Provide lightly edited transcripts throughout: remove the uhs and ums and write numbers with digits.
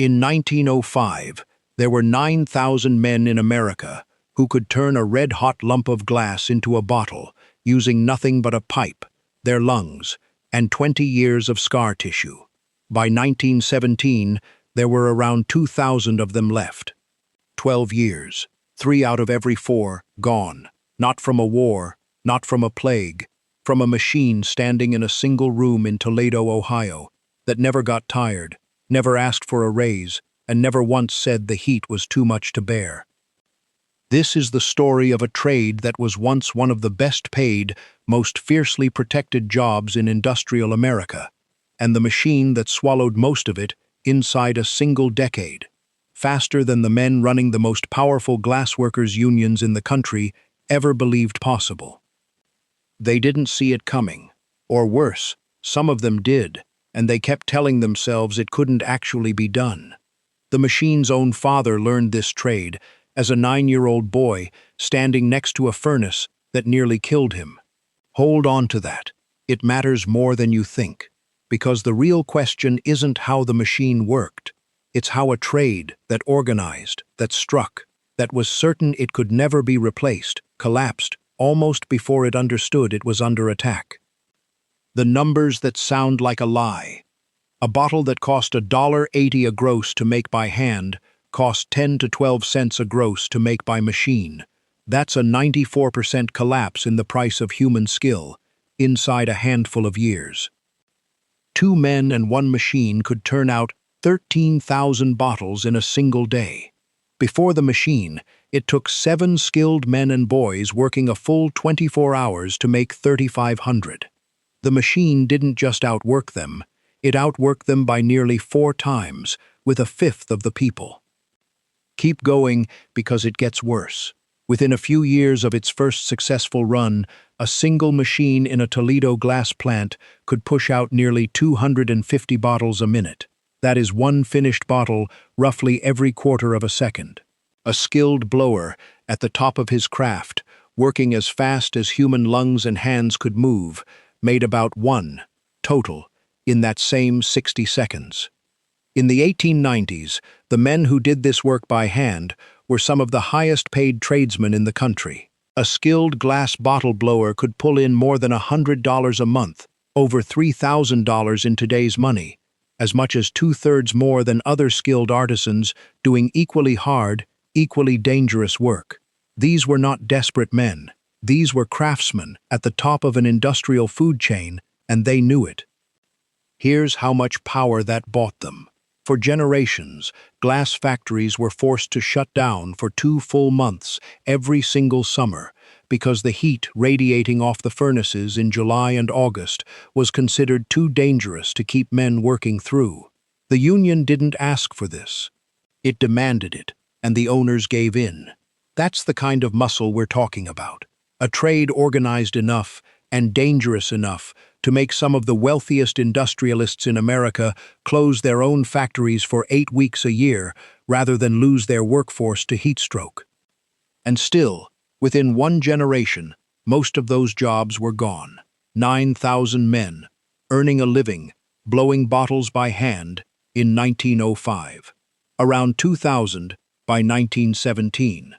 In 1905, there were 9,000 men in America who could turn a red-hot lump of glass into a bottle using nothing but a pipe, their lungs, and 20 years of scar tissue. By 1917, there were around 2,000 of them left. 12 years, 3 out of every 4, gone. Not from a war, not from a plague, from a machine standing in a single room in Toledo, Ohio, that never got tired, never asked for a raise, and never once said the heat was too much to bear. This is the story of a trade that was once one of the best paid, most fiercely protected jobs in industrial America, and the machine that swallowed most of it inside a single decade, faster than the men running the most powerful glassworkers' unions in the country ever believed possible. They didn't see it coming, or worse, some of them did, and they kept telling themselves it couldn't actually be done. The machine's own father learned this trade as a 9-year-old boy standing next to a furnace that nearly killed him. Hold on to that. It matters more than you think, because the real question isn't how the machine worked. It's how a trade that organized, that struck, that was certain it could never be replaced, collapsed almost before it understood it was under attack. The numbers that sound like a lie. A bottle that cost $1.80 a gross to make by hand cost 10 to 12 cents a gross to make by machine. That's a 94% collapse in the price of human skill, inside a handful of years. 2 men and 1 machine could turn out 13,000 bottles in a single day. Before the machine, it took 7 skilled men and boys working a full 24 hours to make 3,500. The machine didn't just outwork them, it outworked them by nearly 4 times, with a fifth of the people. Keep going, because it gets worse. Within a few years of its first successful run, a single machine in a Toledo glass plant could push out nearly 250 bottles a minute. That is 1 finished bottle roughly every quarter of a second. A skilled blower, at the top of his craft, working as fast as human lungs and hands could move, made about 1, total, in that same 60 seconds. In the 1890s, the men who did this work by hand were some of the highest-paid tradesmen in the country. A skilled glass bottle blower could pull in more than $100 a month, over $3,000 in today's money, as much as 2/3 more than other skilled artisans doing equally hard, equally dangerous work. These were not desperate men. These were craftsmen at the top of an industrial food chain, and they knew it. Here's how much power that bought them. For generations, glass factories were forced to shut down for 2 full months every single summer because the heat radiating off the furnaces in July and August was considered too dangerous to keep men working through. The union didn't ask for this. It demanded it, and the owners gave in. That's the kind of muscle we're talking about. A trade organized enough and dangerous enough to make some of the wealthiest industrialists in America close their own factories for 8 weeks a year rather than lose their workforce to heat stroke. And still, within 1 generation, most of those jobs were gone. 9,000 men, earning a living, blowing bottles by hand in 1905. Around 2,000 by 1917.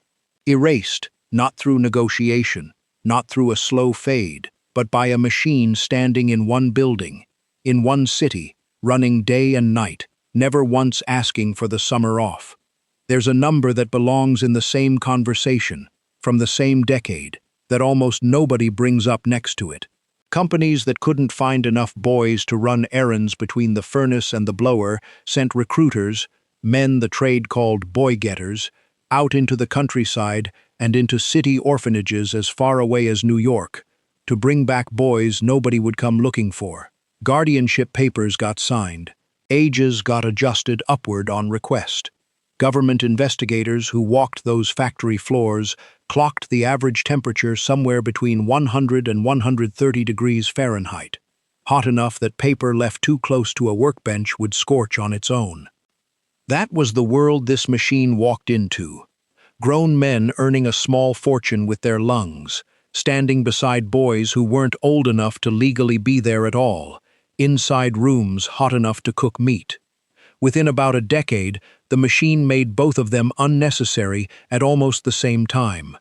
Erased, not through negotiation, not through a slow fade, but by a machine standing in 1 building, in 1 city, running day and night, never once asking for the summer off. There's a number that belongs in the same conversation, from the same decade, that almost nobody brings up next to it. Companies that couldn't find enough boys to run errands between the furnace and the blower sent recruiters, men the trade called boy-getters, out into the countryside and into city orphanages as far away as New York, to bring back boys nobody would come looking for. Guardianship papers got signed. Ages got adjusted upward on request. Government investigators who walked those factory floors clocked the average temperature somewhere between 100 and 130 degrees Fahrenheit, hot enough that paper left too close to a workbench would scorch on its own. That was the world this machine walked into. Grown men earning a small fortune with their lungs, standing beside boys who weren't old enough to legally be there at all, inside rooms hot enough to cook meat. Within about a decade, the machine made both of them unnecessary at almost the same time.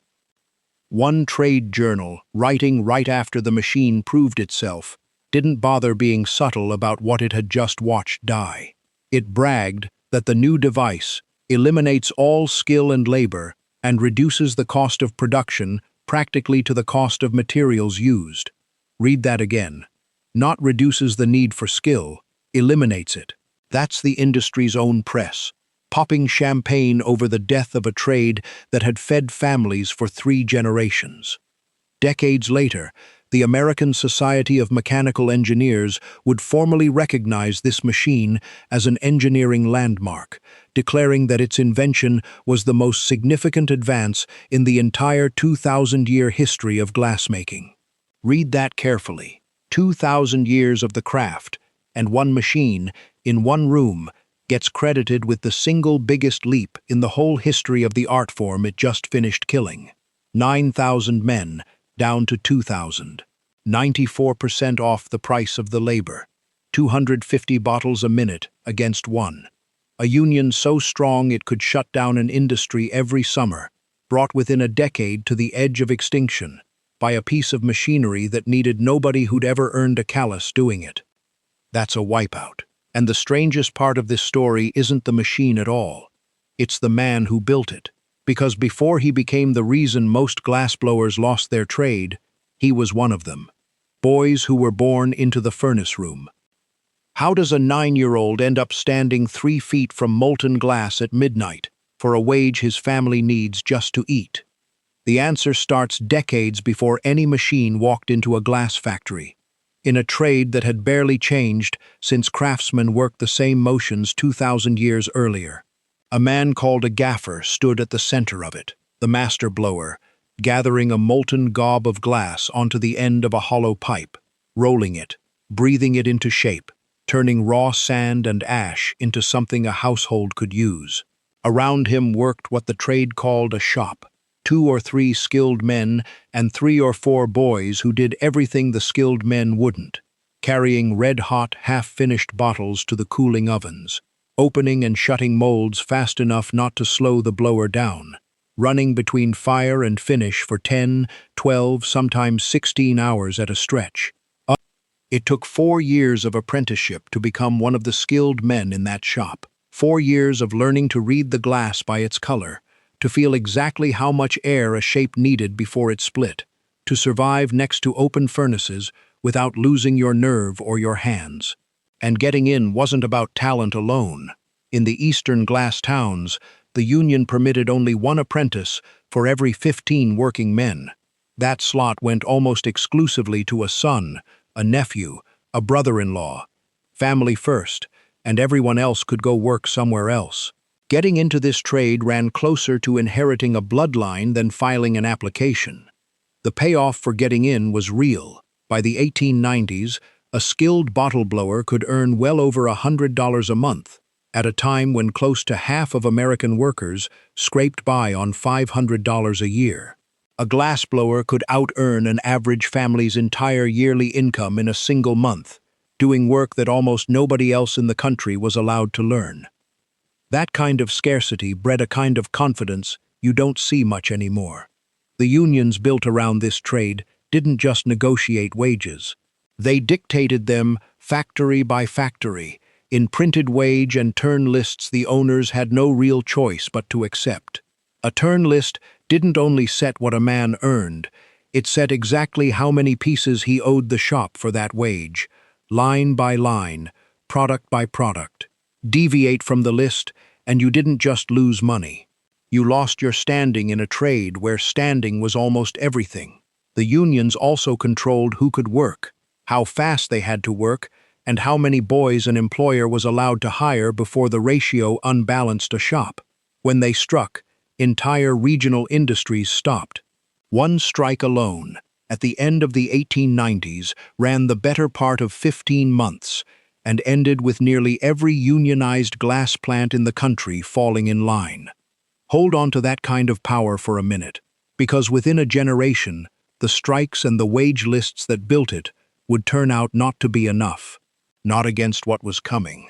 One trade journal, writing right after the machine proved itself, didn't bother being subtle about what it had just watched die. It bragged that the new device eliminates all skill and labor and reduces the cost of production practically to the cost of materials used. Read that again. Not reduces the need for skill, eliminates it. That's the industry's own press, popping champagne over the death of a trade that had fed families for 3 generations. Decades later, the American Society of Mechanical Engineers would formally recognize this machine as an engineering landmark, declaring that its invention was the most significant advance in the entire 2,000-year history of glassmaking. Read that carefully. 2,000 years of the craft, and one machine, in one room, gets credited with the single biggest leap in the whole history of the art form it just finished killing. 9,000 men, down to 2,000. 94% off the price of the labor. 250 bottles a minute against 1. A union so strong it could shut down an industry every summer, brought within a decade to the edge of extinction, by a piece of machinery that needed nobody who'd ever earned a callus doing it. That's a wipeout. And the strangest part of this story isn't the machine at all. It's the man who built it. Because before he became the reason most glassblowers lost their trade, he was one of them. Boys who were born into the furnace room. How does a 9-year-old end up standing 3 feet from molten glass at midnight for a wage his family needs just to eat? The answer starts decades before any machine walked into a glass factory, in a trade that had barely changed since craftsmen worked the same motions 2,000 years earlier. A man called a gaffer stood at the center of it, the master blower, gathering a molten gob of glass onto the end of a hollow pipe, rolling it, breathing it into shape, turning raw sand and ash into something a household could use. Around him worked what the trade called a shop. 2 or 3 skilled men and 3 or 4 boys who did everything the skilled men wouldn't, carrying red-hot, half-finished bottles to the cooling ovens, opening and shutting molds fast enough not to slow the blower down, running between fire and finish for 10, 12, sometimes 16 hours at a stretch. It took 4 years of apprenticeship to become one of the skilled men in that shop. 4 years of learning to read the glass by its color, to feel exactly how much air a shape needed before it split, to survive next to open furnaces without losing your nerve or your hands. And getting in wasn't about talent alone. In the eastern glass towns, the union permitted only 1 apprentice for every 15 working men. That slot went almost exclusively to a son, a nephew, a brother-in-law. Family first, and everyone else could go work somewhere else. Getting into this trade ran closer to inheriting a bloodline than filing an application. The payoff for getting in was real. By the 1890s, a skilled bottle blower could earn well over $100 a month, at a time when close to half of American workers scraped by on $500 a year. A glassblower could out-earn an average family's entire yearly income in a single month, doing work that almost nobody else in the country was allowed to learn. That kind of scarcity bred a kind of confidence you don't see much anymore. The unions built around this trade didn't just negotiate wages. They dictated them factory by factory. In printed wage and turn lists the owners had no real choice but to accept. A turn list didn't only set what a man earned, it set exactly how many pieces he owed the shop for that wage, line by line, product by product. Deviate from the list, and you didn't just lose money. You lost your standing in a trade where standing was almost everything. The unions also controlled who could work, how fast they had to work, and how many boys an employer was allowed to hire before the ratio unbalanced a shop. When they struck, entire regional industries stopped. One strike alone, at the end of the 1890s, ran the better part of 15 months, and ended with nearly every unionized glass plant in the country falling in line. Hold on to that kind of power for a minute, because within a generation, the strikes and the wage lists that built it would turn out not to be enough, not against what was coming.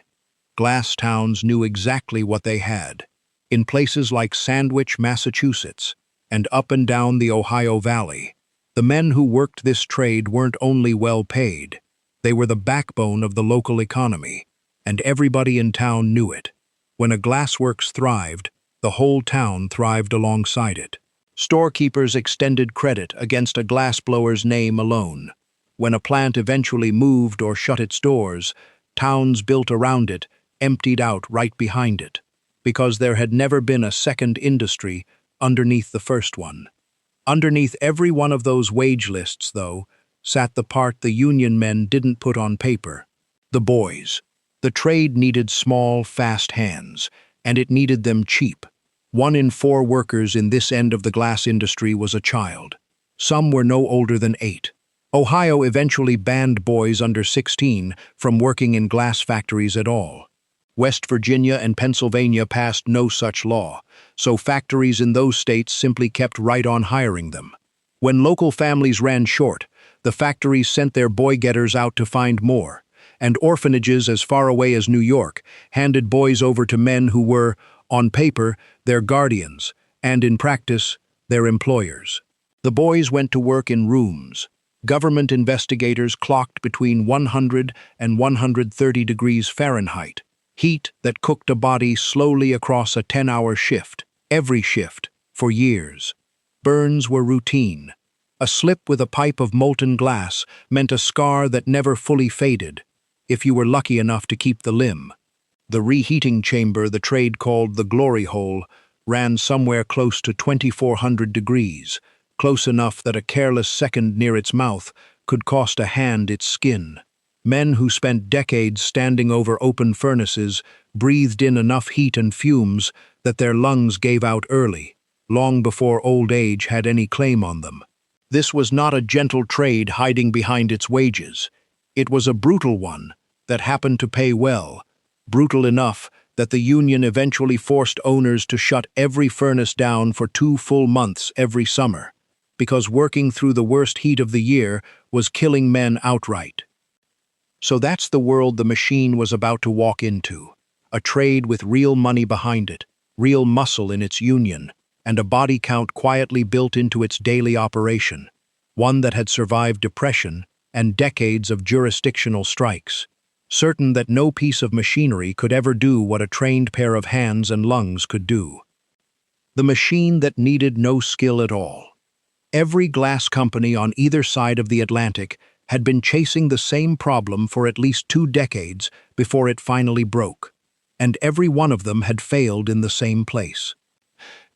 glass towns knew exactly what they had. In places like Sandwich, Massachusetts, and up and down the Ohio Valley, the men who worked this trade weren't only well paid, they were the backbone of the local economy, and everybody in town knew it. When a glassworks thrived, the whole town thrived alongside it. Storekeepers extended credit against a glassblower's name alone. When a plant eventually moved or shut its doors, towns built around it emptied out right behind it, because there had never been a second industry underneath the first one. Underneath every one of those wage lists, though, sat the part the union men didn't put on paper: the boys. The trade needed small, fast hands, and it needed them cheap. 1 in 4 workers in this end of the glass industry was a child. Some were no older than 8. Ohio eventually banned boys under 16 from working in glass factories at all. West Virginia and Pennsylvania passed no such law, so factories in those states simply kept right on hiring them. When local families ran short, the factories sent their boy-getters out to find more, and orphanages as far away as New York handed boys over to men who were, on paper, their guardians, and in practice, their employers. The boys went to work in rooms. Government investigators clocked between 100 and 130 degrees Fahrenheit, heat that cooked a body slowly across a 10-hour shift, every shift, for years. Burns were routine. A slip with a pipe of molten glass meant a scar that never fully faded, if you were lucky enough to keep the limb. The reheating chamber the trade called the glory hole ran somewhere close to 2,400 degrees, close enough that a careless second near its mouth could cost a hand its skin. Men who spent decades standing over open furnaces breathed in enough heat and fumes that their lungs gave out early, long before old age had any claim on them. This was not a gentle trade hiding behind its wages. It was a brutal one that happened to pay well, brutal enough that the union eventually forced owners to shut every furnace down for 2 full months every summer, because working through the worst heat of the year was killing men outright. So that's the world the machine was about to walk into, a trade with real money behind it, real muscle in its union, and a body count quietly built into its daily operation, one that had survived depression and decades of jurisdictional strikes, certain that no piece of machinery could ever do what a trained pair of hands and lungs could do. The machine that needed no skill at all. Every glass company on either side of the Atlantic had been chasing the same problem for at least 2 decades before it finally broke, and every one of them had failed in the same place.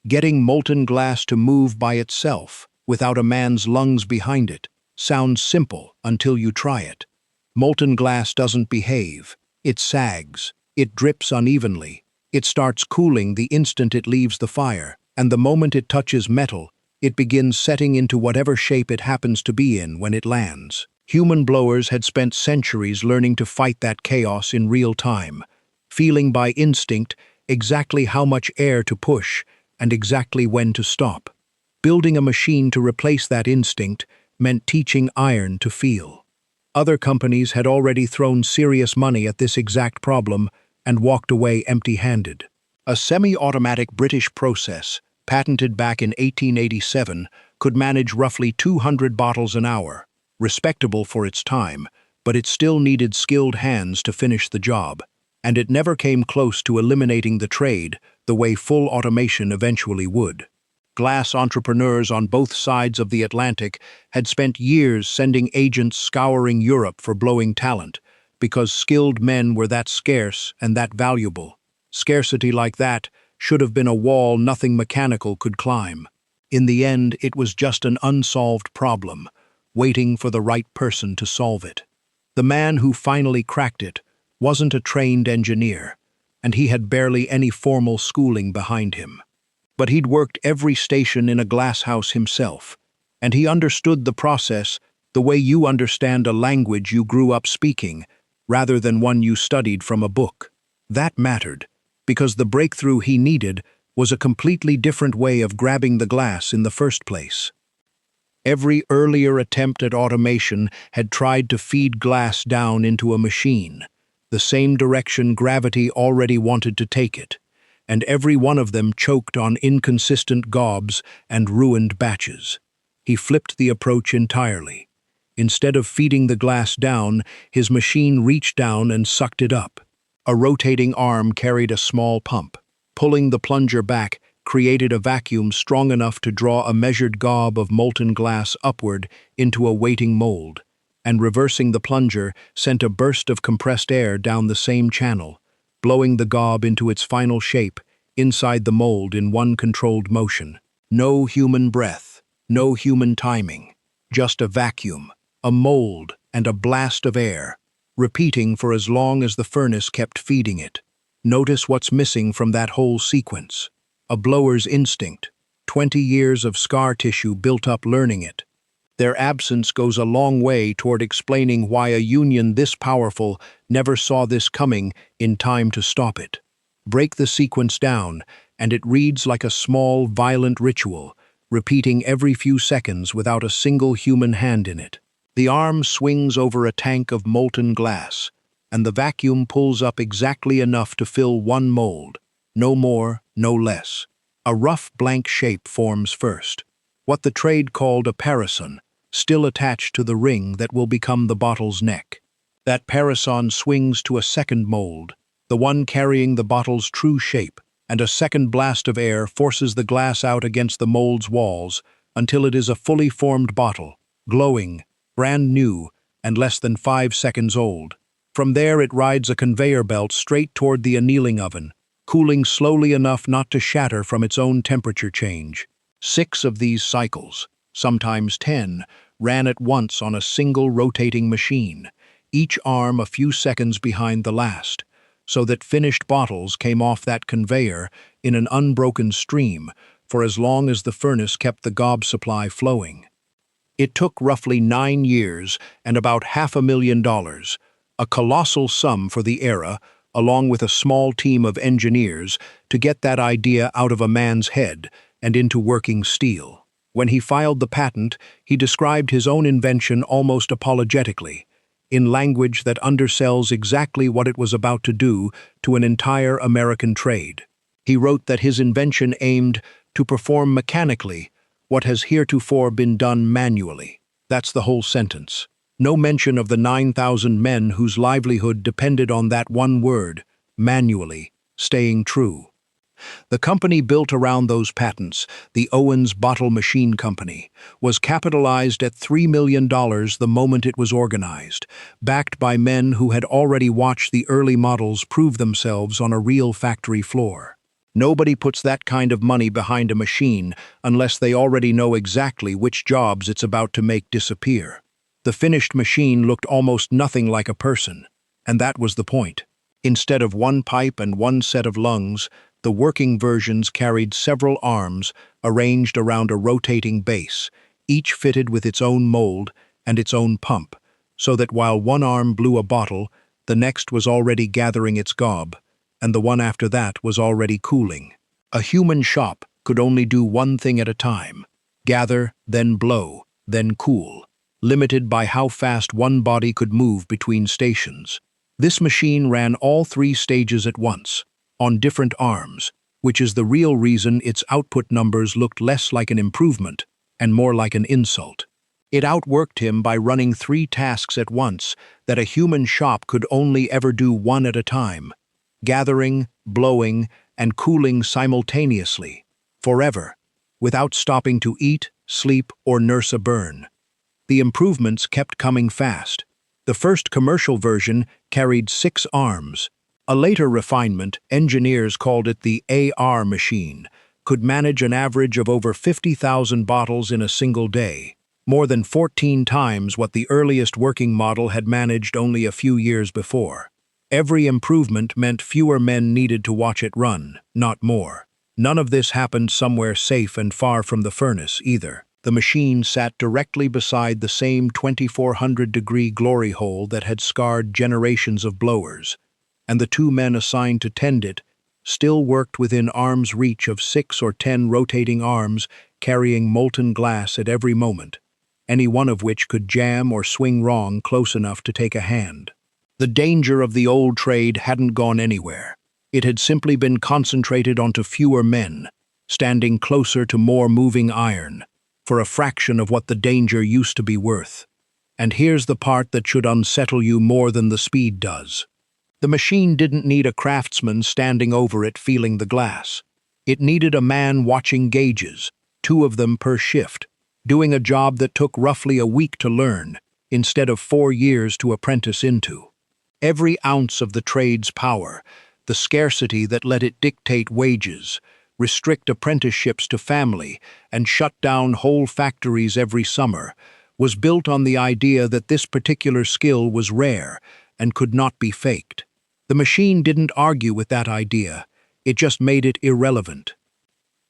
Getting molten glass to move by itself, without a man's lungs behind it, sounds simple until you try it. Molten glass doesn't behave. It sags. It drips unevenly. It starts cooling the instant it leaves the fire, and the moment it touches metal, it begins setting into whatever shape it happens to be in when it lands. Human blowers had spent centuries learning to fight that chaos in real time, feeling by instinct exactly how much air to push and exactly when to stop. Building a machine to replace that instinct meant teaching iron to feel. Other companies had already thrown serious money at this exact problem and walked away empty-handed. A semi-automatic British process, patented back in 1887, could manage roughly 200 bottles an hour, respectable for its time, but it still needed skilled hands to finish the job, and it never came close to eliminating the trade the way full automation eventually would. Glass entrepreneurs on both sides of the Atlantic had spent years sending agents scouring Europe for blowing talent, because skilled men were that scarce and that valuable. Scarcity like that should have been a wall nothing mechanical could climb. In the end, it was just an unsolved problem, waiting for the right person to solve it. The man who finally cracked it wasn't a trained engineer, and he had barely any formal schooling behind him. But he'd worked every station in a glass house himself, and he understood the process the way you understand a language you grew up speaking, rather than one you studied from a book. That mattered, because the breakthrough he needed was a completely different way of grabbing the glass in the first place. Every earlier attempt at automation had tried to feed glass down into a machine. The the same direction gravity already wanted to take it, and every one of them choked on inconsistent gobs and ruined batches. He flipped the approach entirely. Instead of feeding the glass down, his machine reached down and sucked it up. A rotating arm carried a small pump. Pulling the plunger back created a vacuum strong enough to draw a measured gob of molten glass upward into a waiting mold, and reversing the plunger sent a burst of compressed air down the same channel, blowing the gob into its final shape inside the mold in one controlled motion. No human breath, no human timing, just a vacuum, a mold, and a blast of air, repeating for as long as the furnace kept feeding it. Notice what's missing from that whole sequence. A blower's instinct, 20 years of scar tissue built up learning it. Their absence goes a long way toward explaining why a union this powerful never saw this coming in time to stop it. Break the sequence down, and it reads like a small, violent ritual, repeating every few seconds without a single human hand in it. The arm swings over a tank of molten glass, and the vacuum pulls up exactly enough to fill one mold. No more, no less. A rough blank shape forms first, what the trade called a parison, still attached to the ring that will become the bottle's neck. That parison swings to a second mold, the one carrying the bottle's true shape, and a second blast of air forces the glass out against the mold's walls until it is a fully formed bottle, glowing, brand new, and less than 5 seconds old. From there it rides a conveyor belt straight toward the annealing oven, cooling slowly enough not to shatter from its own temperature change. 6 of these cycles, sometimes 10, ran at once on a single rotating machine, each arm a few seconds behind the last, so that finished bottles came off that conveyor in an unbroken stream for as long as the furnace kept the gob supply flowing. It took roughly 9 years and about $500,000, a colossal sum for the era, along with a small team of engineers, to get that idea out of a man's head and into working steel. When he filed the patent, he described his own invention almost apologetically, in language that undersells exactly what it was about to do to an entire American trade. He wrote that his invention aimed to perform mechanically what has heretofore been done manually. That's the whole sentence. No mention of the 9,000 men whose livelihood depended on that one word, manually, staying true. The company built around those patents, the Owens Bottle Machine Company, was capitalized at $3 million the moment it was organized, backed by men who had already watched the early models prove themselves on a real factory floor. Nobody puts that kind of money behind a machine unless they already know exactly which jobs it's about to make disappear. The finished machine looked almost nothing like a person, and that was the point. Instead of one pipe and one set of lungs, the working versions carried several arms arranged around a rotating base, each fitted with its own mold and its own pump, so that while one arm blew a bottle, the next was already gathering its gob, and the one after that was already cooling. A human shop could only do one thing at a time: gather, then blow, then cool, limited by how fast one body could move between stations. This machine ran all 3 stages at once, on different arms, which is the real reason its output numbers looked less like an improvement and more like an insult. It outworked him by running 3 tasks at once that a human shop could only ever do one at a time: gathering, blowing, and cooling simultaneously, forever, without stopping to eat, sleep, or nurse a burn. The improvements kept coming fast. The first commercial version carried 6 arms. A later refinement, engineers called it the AR machine, could manage an average of over 50,000 bottles in a single day, more than 14 times what the earliest working model had managed only a few years before. Every improvement meant fewer men needed to watch it run, not more. None of this happened somewhere safe and far from the furnace, either. The machine sat directly beside the same 2,400-degree glory hole that had scarred generations of blowers, and the 2 men assigned to tend it still worked within arm's reach of 6 or 10 rotating arms carrying molten glass at every moment, any one of which could jam or swing wrong close enough to take a hand. The danger of the old trade hadn't gone anywhere. It had simply been concentrated onto fewer men, standing closer to more moving iron, for a fraction of what the danger used to be worth. And here's the part that should unsettle you more than the speed does. The machine didn't need a craftsman standing over it feeling the glass. It needed a man watching gauges, 2 of them per shift, doing a job that took roughly a week to learn, instead of 4 years to apprentice into. Every ounce of the trade's power, the scarcity that let it dictate wages, restrict apprenticeships to family, and shut down whole factories every summer, was built on the idea that this particular skill was rare and could not be faked. The machine didn't argue with that idea, it just made it irrelevant.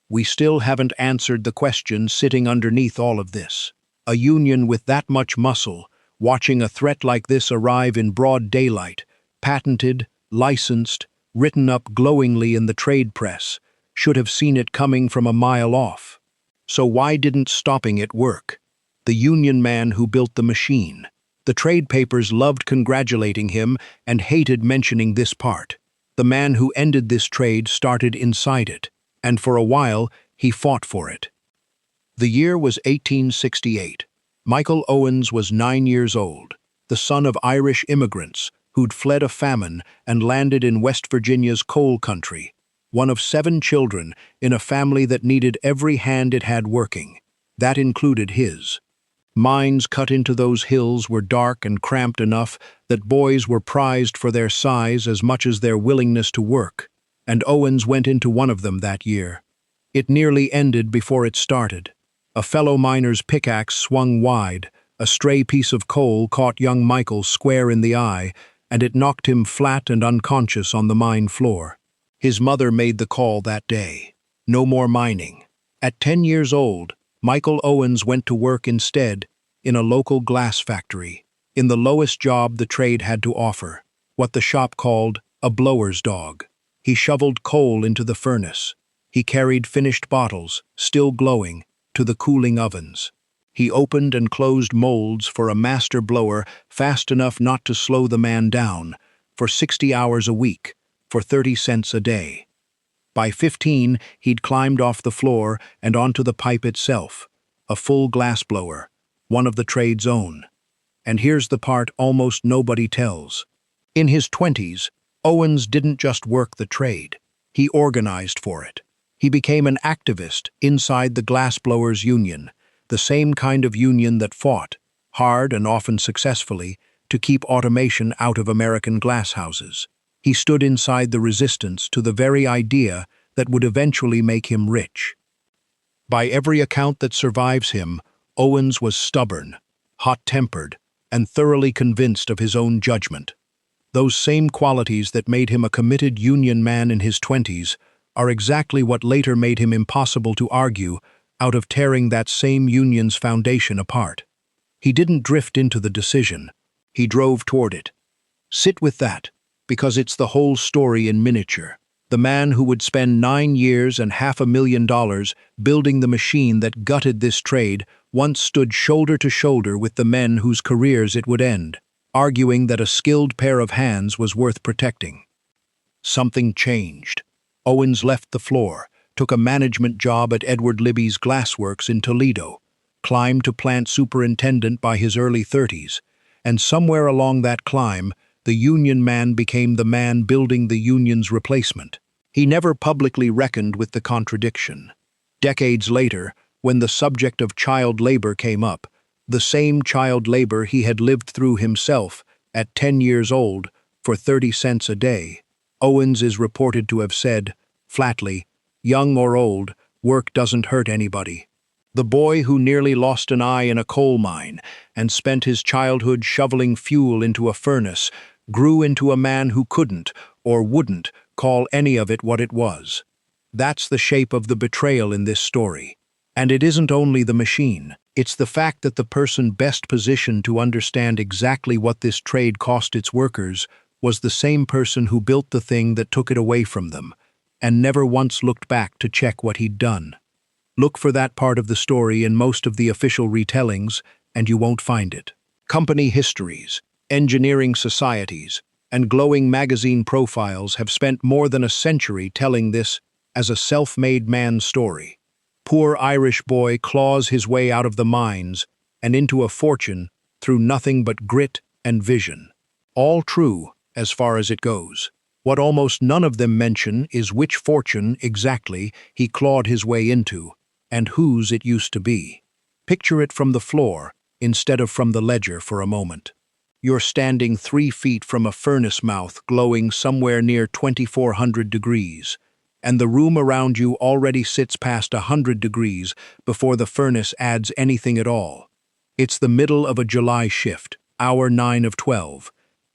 We still haven't answered the question sitting underneath all of this. A union with that much muscle, watching a threat like this arrive in broad daylight, patented, licensed, written up glowingly in the trade press, should have seen it coming from a mile off. So why didn't stopping it work? The union man who built the machine. The trade papers loved congratulating him and hated mentioning this part. The man who ended this trade started inside it, and for a while he fought for it. The year was 1868. Michael Owens was 9 years old, the son of Irish immigrants who'd fled a famine and landed in West Virginia's coal country, one of 7 children in a family that needed every hand it had working. That included his. Mines cut into those hills were dark and cramped enough that boys were prized for their size as much as their willingness to work, and Owens went into one of them that year. It nearly ended before it started. A fellow miner's pickaxe swung wide, a stray piece of coal caught young Michael square in the eye, and it knocked him flat and unconscious on the mine floor. His mother made the call that day. No more mining. At 10 years old, Michael Owens went to work instead in a local glass factory, in the lowest job the trade had to offer, what the shop called a blower's dog. He shoveled coal into the furnace. He carried finished bottles, still glowing, to the cooling ovens. He opened and closed molds for a master blower fast enough not to slow the man down, for 60 hours a week, for 30 cents a day. By 15, he'd climbed off the floor and onto the pipe itself, a full glassblower, one of the trade's own. And here's the part almost nobody tells. In his 20s, Owens didn't just work the trade. He organized for it. He became an activist inside the glassblowers' union, the same kind of union that fought, hard and often successfully, to keep automation out of American glasshouses. He stood inside the resistance to the very idea that would eventually make him rich. By every account that survives him, Owens was stubborn, hot-tempered, and thoroughly convinced of his own judgment. Those same qualities that made him a committed union man in his 20s are exactly what later made him impossible to argue out of tearing that same union's foundation apart. He didn't drift into the decision. He drove toward it. Sit with that, because it's the whole story in miniature. The man who would spend 9 years and $500,000 building the machine that gutted this trade once stood shoulder to shoulder with the men whose careers it would end, arguing that a skilled pair of hands was worth protecting. Something changed. Owens left the floor, took a management job at Edward Libby's glassworks in Toledo, climbed to plant superintendent by his early 30s, and somewhere along that climb, the union man became the man building the union's replacement. He never publicly reckoned with the contradiction. Decades later, when the subject of child labor came up, the same child labor he had lived through himself at 10 years old for 30 cents a day, Owens is reported to have said, flatly, young or old, work doesn't hurt anybody. The boy who nearly lost an eye in a coal mine and spent his childhood shoveling fuel into a furnace grew into a man who couldn't, or wouldn't, call any of it what it was. That's the shape of the betrayal in this story. And it isn't only the machine. It's the fact that the person best positioned to understand exactly what this trade cost its workers was the same person who built the thing that took it away from them, and never once looked back to check what he'd done. Look for that part of the story in most of the official retellings, and you won't find it. Company histories. Engineering societies and glowing magazine profiles have spent more than a century telling this as a self-made man's story. Poor Irish boy claws his way out of the mines and into a fortune through nothing but grit and vision. All true as far as it goes. What almost none of them mention is which fortune exactly he clawed his way into and whose it used to be. Picture it from the floor instead of from the ledger for a moment. You're standing 3 feet from a furnace mouth glowing somewhere near 2400 degrees, and the room around you already sits past 100 degrees before the furnace adds anything at all. It's the middle of a July shift, hour 9 of 12,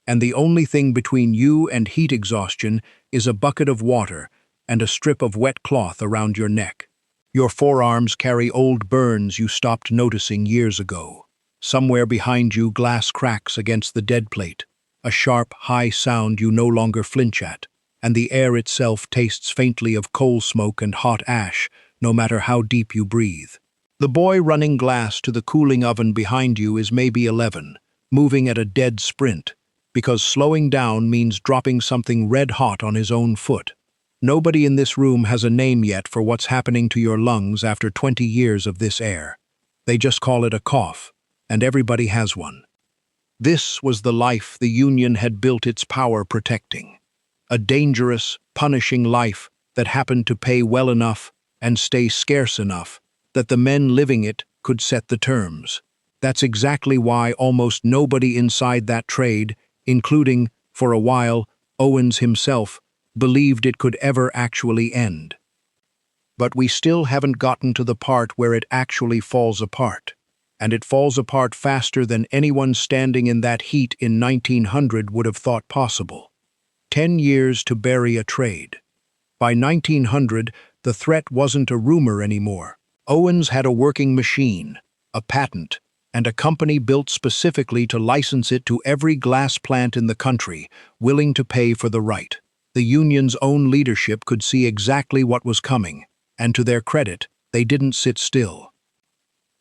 and the only thing between you and heat exhaustion is a bucket of water and a strip of wet cloth around your neck. Your forearms carry old burns you stopped noticing years ago. Somewhere behind you, glass cracks against the dead plate, a sharp, high sound you no longer flinch at, and the air itself tastes faintly of coal smoke and hot ash, no matter how deep you breathe. The boy running glass to the cooling oven behind you is maybe 11, moving at a dead sprint, because slowing down means dropping something red hot on his own foot. Nobody in this room has a name yet for what's happening to your lungs after 20 years of this air. They just call it a cough, and everybody has one. This was the life the Union had built its power protecting. A dangerous, punishing life that happened to pay well enough and stay scarce enough that the men living it could set the terms. That's exactly why almost nobody inside that trade, including, for a while, Owens himself, believed it could ever actually end. But we still haven't gotten to the part where it actually falls apart, and it falls apart faster than anyone standing in that heat in 1900 would have thought possible. 10 years to bury a trade. By 1900, the threat wasn't a rumor anymore. Owens had a working machine, a patent, and a company built specifically to license it to every glass plant in the country, willing to pay for the right. The Union's own leadership could see exactly what was coming, and to their credit, they didn't sit still.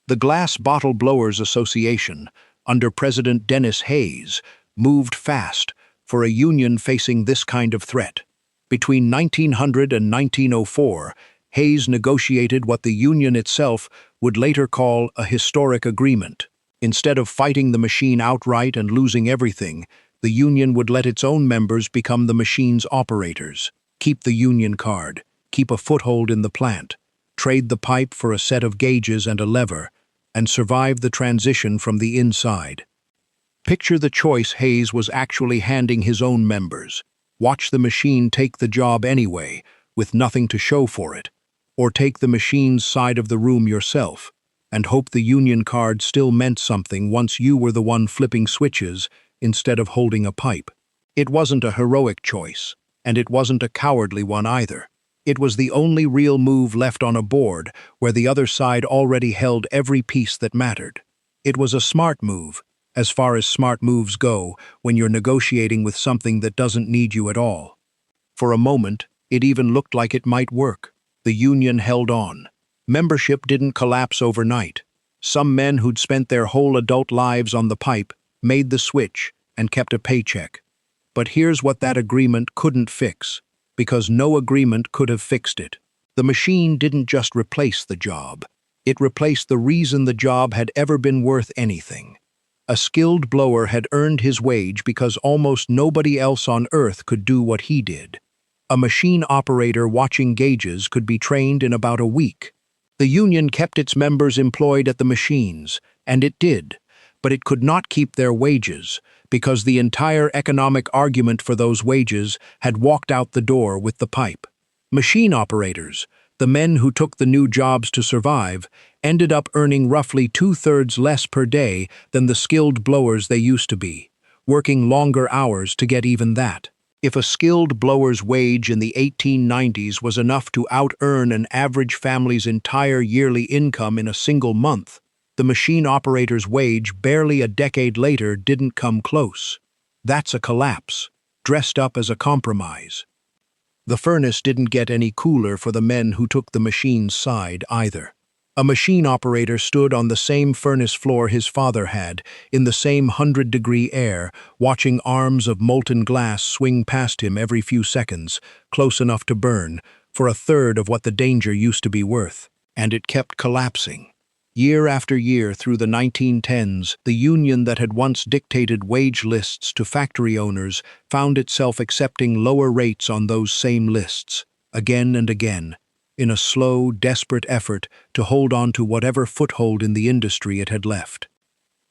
The Glass Bottle Blowers Association, under President Dennis Hayes, moved fast for a union facing this kind of threat. Between 1900 and 1904, Hayes negotiated what the union itself would later call a historic agreement. Instead of fighting the machine outright and losing everything, the union would let its own members become the machine's operators, keep the union card, keep a foothold in the plant, trade the pipe for a set of gauges and a lever, and survive the transition from the inside. Picture the choice Hayes was actually handing his own members. Watch the machine take the job anyway, with nothing to show for it, or take the machine's side of the room yourself, and hope the union card still meant something once you were the one flipping switches instead of holding a pipe. It wasn't a heroic choice, and it wasn't a cowardly one either. It was the only real move left on a board where the other side already held every piece that mattered. It was a smart move, as far as smart moves go when you're negotiating with something that doesn't need you at all. For a moment, it even looked like it might work. The union held on. Membership didn't collapse overnight. Some men who'd spent their whole adult lives on the pipe made the switch and kept a paycheck. But here's what that agreement couldn't fix, because no agreement could have fixed it. The machine didn't just replace the job. It replaced the reason the job had ever been worth anything. A skilled blower had earned his wage because almost nobody else on Earth could do what he did. A machine operator watching gauges could be trained in about a week. The union kept its members employed at the machines, and it did, but it could not keep their wages because the entire economic argument for those wages had walked out the door with the pipe. Machine operators, the men who took the new jobs to survive, ended up earning roughly 2/3 less per day than the skilled blowers they used to be, working longer hours to get even that. If a skilled blower's wage in the 1890s was enough to out-earn an average family's entire yearly income in a single month, the machine operator's wage barely a decade later didn't come close. That's a collapse, dressed up as a compromise. The furnace didn't get any cooler for the men who took the machine's side either. A machine operator stood on the same furnace floor his father had, in the same 100-degree air, watching arms of molten glass swing past him every few seconds, close enough to burn, for a third of what the danger used to be worth. And it kept collapsing. Year after year through the 1910s, the union that had once dictated wage lists to factory owners found itself accepting lower rates on those same lists, again and again, in a slow, desperate effort to hold on to whatever foothold in the industry it had left.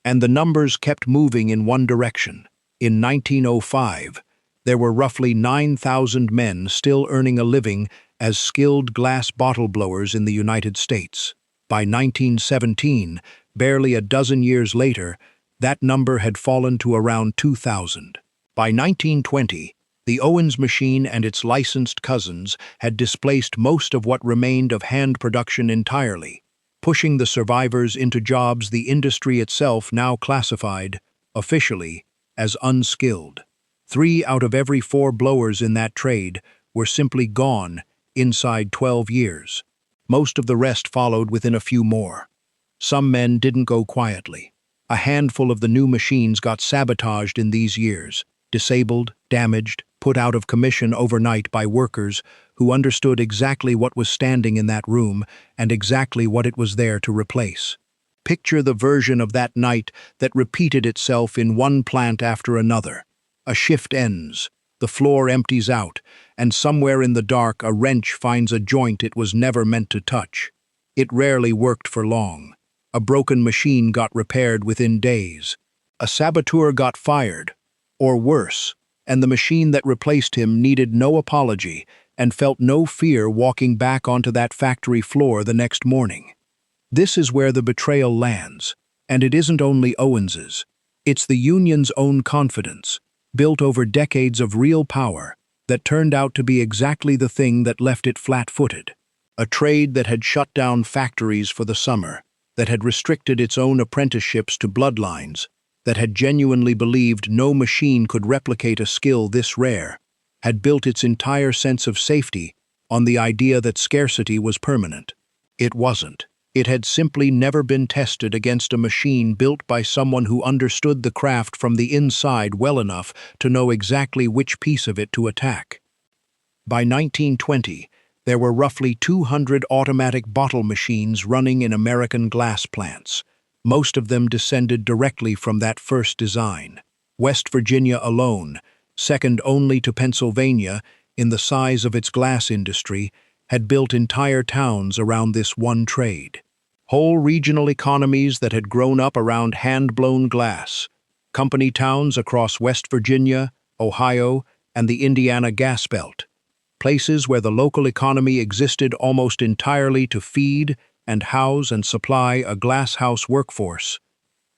And the numbers kept moving in one direction. In 1905, there were roughly 9,000 men still earning a living as skilled glass bottle blowers in the United States. By 1917, barely a dozen years later, that number had fallen to around 2,000. By 1920, the Owens machine and its licensed cousins had displaced most of what remained of hand production entirely, pushing the survivors into jobs the industry itself now classified, officially, as unskilled. 3 out of every 4 blowers in that trade were simply gone inside 12 years. Most of the rest followed within a few more. Some men didn't go quietly. A handful of the new machines got sabotaged in these years, disabled, damaged, put out of commission overnight by workers who understood exactly what was standing in that room and exactly what it was there to replace. Picture the version of that night that repeated itself in one plant after another. A shift ends, the floor empties out, and somewhere in the dark a wrench finds a joint it was never meant to touch. It rarely worked for long. A broken machine got repaired within days. A saboteur got fired, or worse, and the machine that replaced him needed no apology and felt no fear walking back onto that factory floor the next morning. This is where the betrayal lands, and it isn't only Owens's. It's the union's own confidence, built over decades of real power, that turned out to be exactly the thing that left it flat-footed. A trade that had shut down factories for the summer, that had restricted its own apprenticeships to bloodlines, that had genuinely believed no machine could replicate a skill this rare, had built its entire sense of safety on the idea that scarcity was permanent. It wasn't. It had simply never been tested against a machine built by someone who understood the craft from the inside well enough to know exactly which piece of it to attack. By 1920, there were roughly 200 automatic bottle machines running in American glass plants. Most of them descended directly from that first design. West Virginia alone, second only to Pennsylvania in the size of its glass industry, had built entire towns around this one trade. Whole regional economies that had grown up around hand-blown glass. Company towns across West Virginia, Ohio, and the Indiana gas belt. Places where the local economy existed almost entirely to feed and house and supply a glasshouse workforce,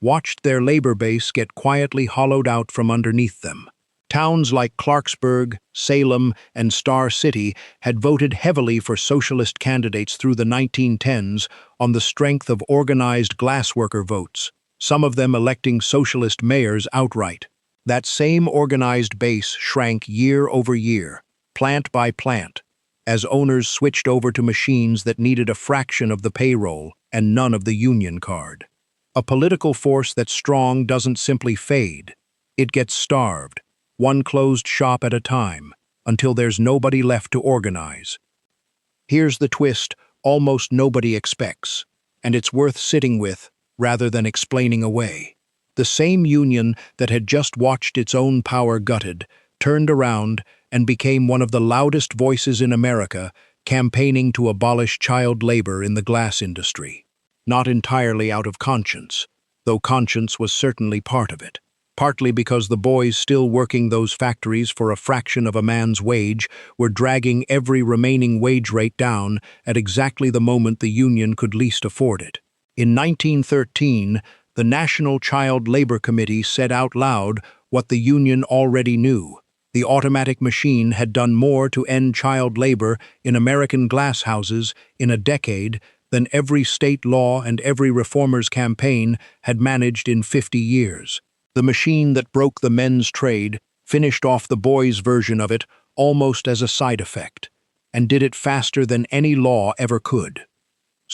watched their labor base get quietly hollowed out from underneath them. Towns like Clarksburg, Salem, and Star City had voted heavily for socialist candidates through the 1910s on the strength of organized glassworker votes, some of them electing socialist mayors outright. That same organized base shrank year over year, plant by plant, as owners switched over to machines that needed a fraction of the payroll and none of the union card. A political force that's strong doesn't simply fade. It gets starved, one closed shop at a time, until there's nobody left to organize. Here's the twist almost nobody expects, and it's worth sitting with rather than explaining away. The same union that had just watched its own power gutted turned around and became one of the loudest voices in America campaigning to abolish child labor in the glass industry. Not entirely out of conscience, though conscience was certainly part of it. Partly because the boys still working those factories for a fraction of a man's wage were dragging every remaining wage rate down at exactly the moment the union could least afford it. In 1913, the National Child Labor Committee said out loud what the union already knew. The automatic machine had done more to end child labor in American glass houses in a decade than every state law and every reformer's campaign had managed in 50 years. The machine that broke the men's trade finished off the boys' version of it almost as a side effect, and did it faster than any law ever could.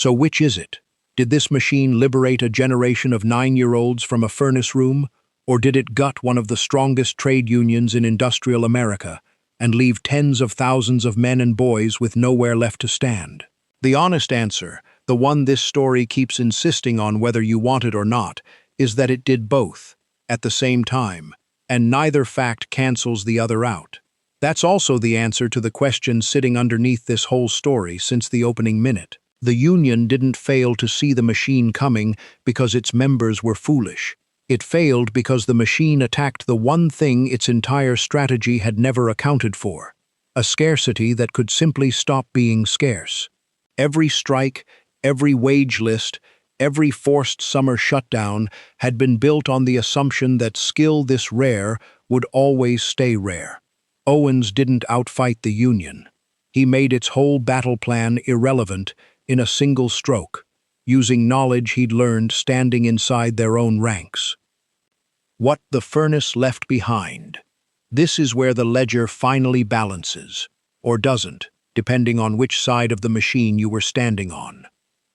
So which is it? Did this machine liberate a generation of 9-year-olds from a furnace room, or did it gut one of the strongest trade unions in industrial America and leave tens of thousands of men and boys with nowhere left to stand? The honest answer, the one this story keeps insisting on whether you want it or not, is that it did both, at the same time, and neither fact cancels the other out. That's also the answer to the question sitting underneath this whole story since the opening minute. The union didn't fail to see the machine coming because its members were foolish. It failed because the machine attacked the one thing its entire strategy had never accounted for, a scarcity that could simply stop being scarce. Every strike, every wage list, every forced summer shutdown had been built on the assumption that skill this rare would always stay rare. Owens didn't outfight the union. He made its whole battle plan irrelevant in a single stroke, using knowledge he'd learned standing inside their own ranks. What the furnace left behind. This is where the ledger finally balances, or doesn't, depending on which side of the machine you were standing on.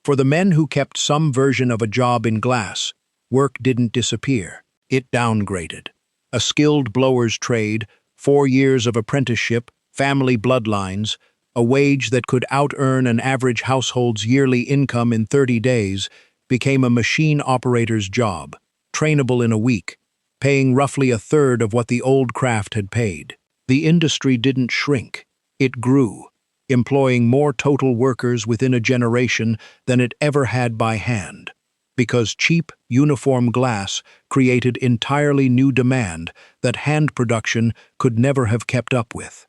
For the men who kept some version of a job in glass, work didn't disappear. It downgraded. A skilled blower's trade, 4 years of apprenticeship, family bloodlines, a wage that could out-earn an average household's yearly income in 30 days, became a machine operator's job, trainable in a week, paying roughly a third of what the old craft had paid. The industry didn't shrink. It grew, employing more total workers within a generation than it ever had by hand, because cheap, uniform glass created entirely new demand that hand production could never have kept up with.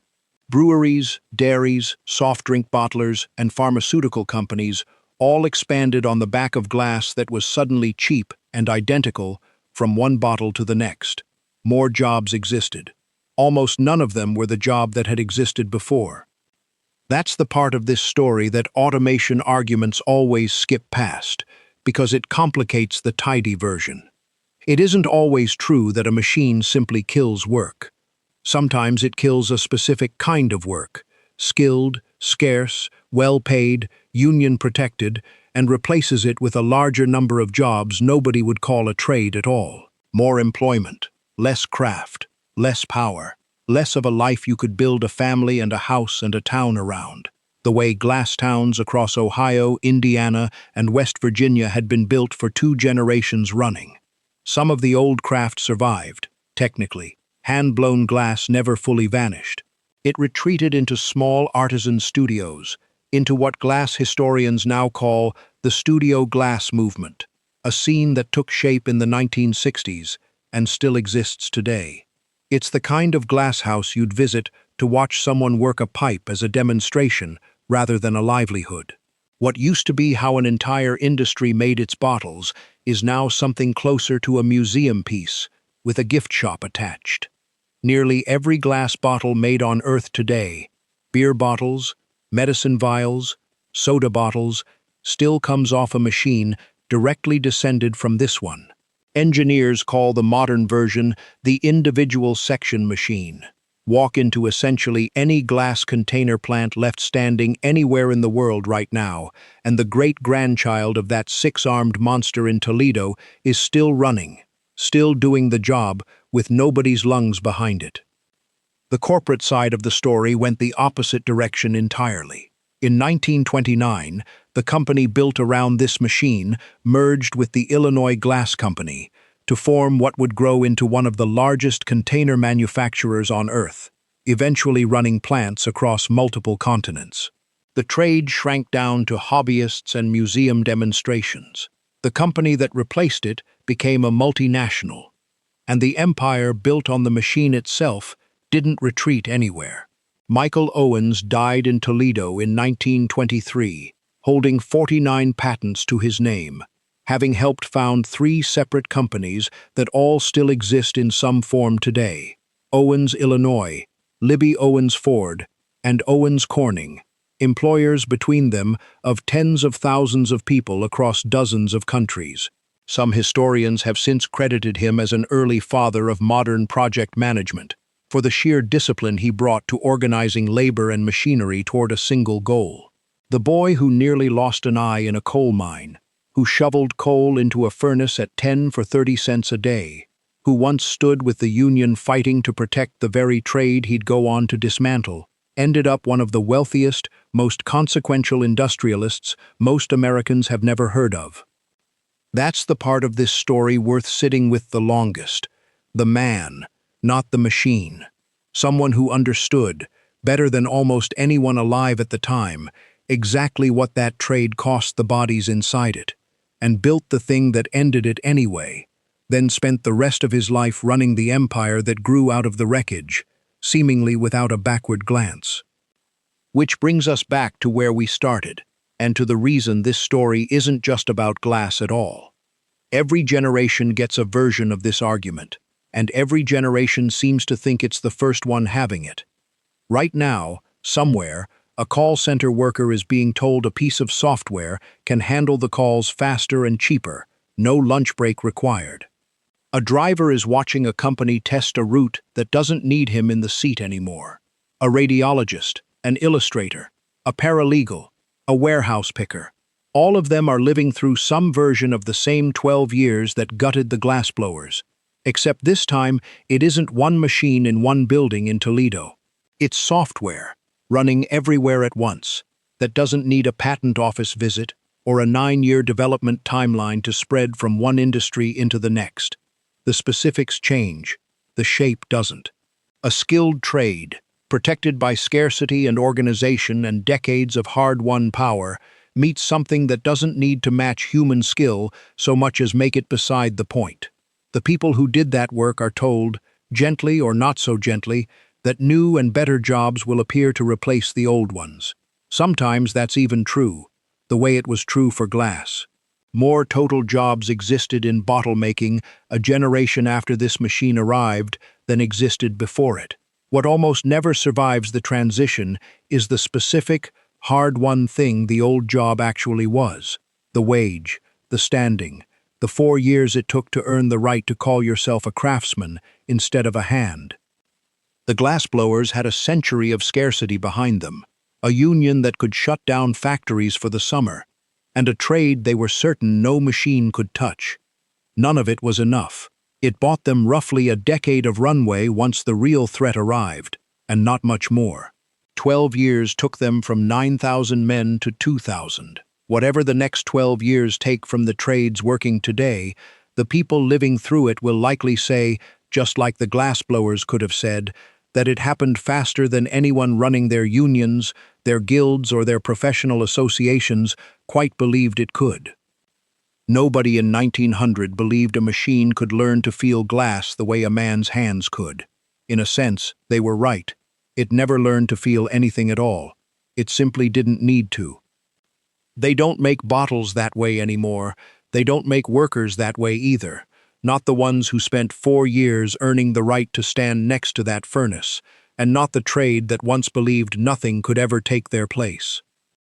Breweries, dairies, soft drink bottlers, and pharmaceutical companies all expanded on the back of glass that was suddenly cheap and identical from one bottle to the next. More jobs existed. Almost none of them were the job that had existed before. That's the part of this story that automation arguments always skip past, because it complicates the tidy version. It isn't always true that a machine simply kills work. Sometimes it kills a specific kind of work, skilled, scarce, well-paid, union-protected, and replaces it with a larger number of jobs nobody would call a trade at all. More employment, less craft, less power, less of a life you could build a family and a house and a town around, the way glass towns across Ohio, Indiana, and West Virginia had been built for 2 generations running. Some of the old craft survived, technically. Hand-blown glass never fully vanished. It retreated into small artisan studios, into what glass historians now call the studio glass movement, a scene that took shape in the 1960s and still exists today. It's the kind of glass house you'd visit to watch someone work a pipe as a demonstration rather than a livelihood. What used to be how an entire industry made its bottles is now something closer to a museum piece with a gift shop attached. Nearly every glass bottle made on Earth today, beer bottles, medicine vials, soda bottles, still comes off a machine directly descended from this one. Engineers call the modern version the individual section machine. Walk into essentially any glass container plant left standing anywhere in the world right now, and the great-grandchild of that 6-armed monster in Toledo is still running, still doing the job with nobody's lungs behind it. The corporate side of the story went the opposite direction entirely. In 1929, the company built around this machine merged with the Illinois Glass Company to form what would grow into one of the largest container manufacturers on Earth, eventually running plants across multiple continents. The trade shrank down to hobbyists and museum demonstrations. The company that replaced it became a multinational, and the empire built on the machine itself didn't retreat anywhere. Michael Owens died in Toledo in 1923, holding 49 patents to his name, having helped found 3 separate companies that all still exist in some form today: Owens, Illinois, Libby Owens Ford, and Owens Corning, employers between them of tens of thousands of people across dozens of countries. Some historians have since credited him as an early father of modern project management, for the sheer discipline he brought to organizing labor and machinery toward a single goal. The boy who nearly lost an eye in a coal mine, who shoveled coal into a furnace at 10 for 30 cents a day, who once stood with the union fighting to protect the very trade he'd go on to dismantle, ended up one of the wealthiest, most consequential industrialists most Americans have never heard of. That's the part of this story worth sitting with the longest. The man, not the machine. Someone who understood, better than almost anyone alive at the time, exactly what that trade cost the bodies inside it, and built the thing that ended it anyway, then spent the rest of his life running the empire that grew out of the wreckage, seemingly without a backward glance. Which brings us back to where we started, and to the reason this story isn't just about glass at all. Every generation gets a version of this argument, and every generation seems to think it's the first one having it. Right now, somewhere, a call center worker is being told a piece of software can handle the calls faster and cheaper, no lunch break required. A driver is watching a company test a route that doesn't need him in the seat anymore. A radiologist, an illustrator, a paralegal, a warehouse picker. All of them are living through some version of the same 12 years that gutted the glassblowers. Except this time, it isn't one machine in one building in Toledo. It's software, running everywhere at once, that doesn't need a patent office visit or a 9-year development timeline to spread from one industry into the next. The specifics change, the shape doesn't. A skilled trade, protected by scarcity and organization and decades of hard-won power, meets something that doesn't need to match human skill so much as make it beside the point. The people who did that work are told, gently or not so gently, that new and better jobs will appear to replace the old ones. Sometimes that's even true, the way it was true for glass. More total jobs existed in bottle making a generation after this machine arrived than existed before it. What almost never survives the transition is the specific, hard-won thing the old job actually was: the wage, the standing, the 4 years it took to earn the right to call yourself a craftsman instead of a hand. The glassblowers had a century of scarcity behind them, a union that could shut down factories for the summer, and a trade they were certain no machine could touch. None of it was enough. It bought them roughly a decade of runway once the real threat arrived, and not much more. 12 years took them from 9,000 men to 2,000. Whatever the next 12 years take from the trades working today, the people living through it will likely say, just like the glassblowers could have said, that it happened faster than anyone running their unions, their guilds, or their professional associations quite believed it could. Nobody in 1900 believed a machine could learn to feel glass the way a man's hands could. In a sense, they were right. It never learned to feel anything at all. It simply didn't need to. They don't make bottles that way anymore. They don't make workers that way either. Not the ones who spent 4 years earning the right to stand next to that furnace, and not the trade that once believed nothing could ever take their place.